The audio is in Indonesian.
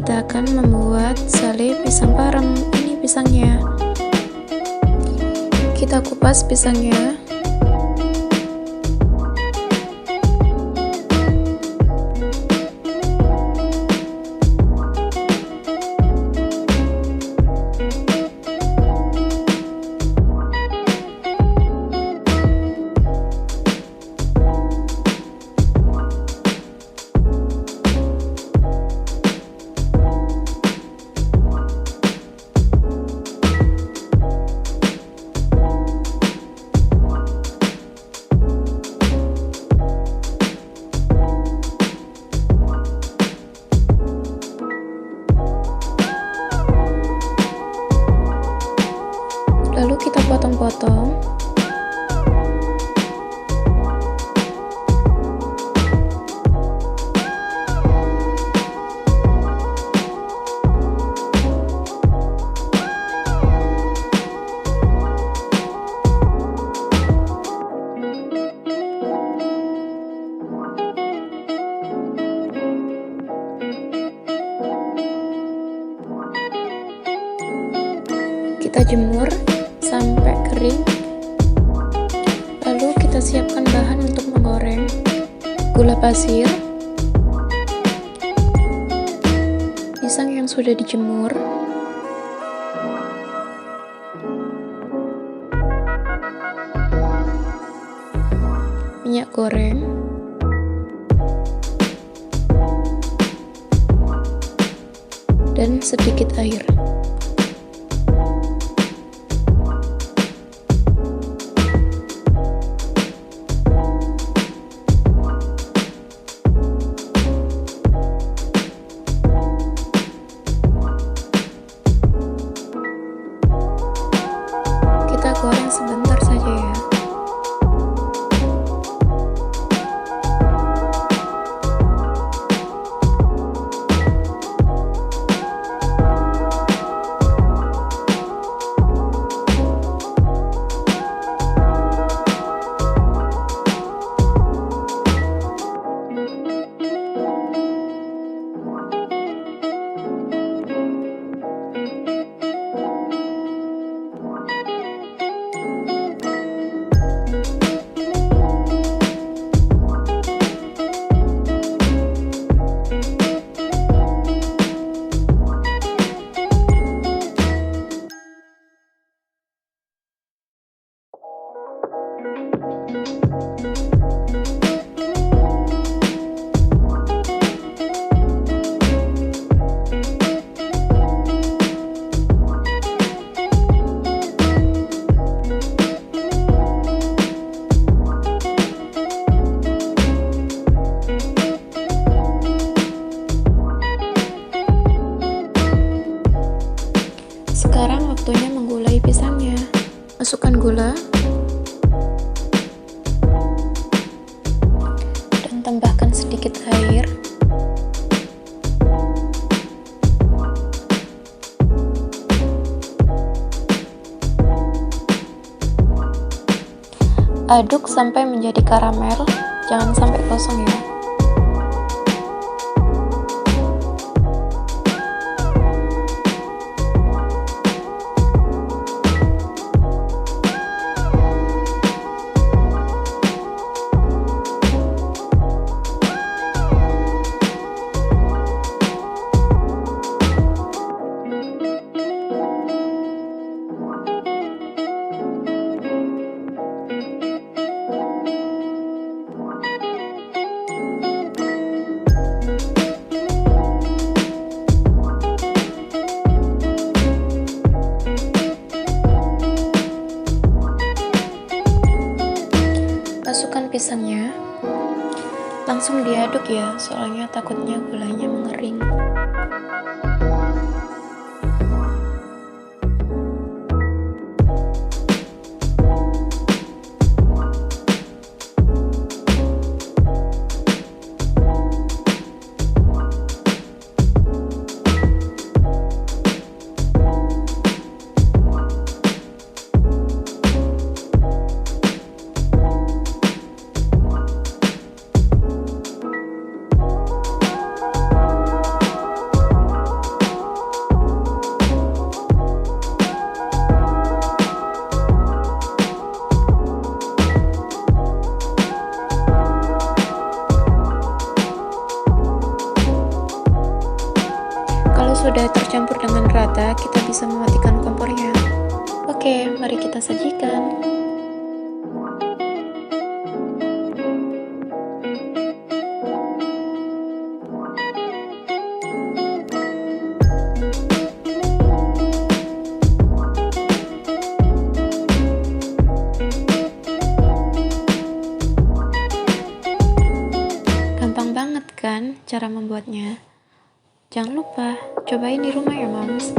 kita akan membuat sale pisang parem. Ini pisangnya. Kita kupas pisangnya. Lalu kita potong-potong. Kita jemur sampai kering. Lalu kita siapkan bahan untuk menggoreng. Gula pasir, pisang yang sudah dijemur, minyak goreng, dan sedikit air. Kita goreng sebentar saja ya. Sekarang waktunya menggulai pisangnya. Masukkan gula dan tambahkan sedikit air. Aduk sampai menjadi karamel, jangan sampai kosong ya. Masukkan pisangnya, langsung diaduk ya, soalnya takutnya gulanya mengering. cara membuatnya. Jangan lupa, cobain di rumah ya, Moms.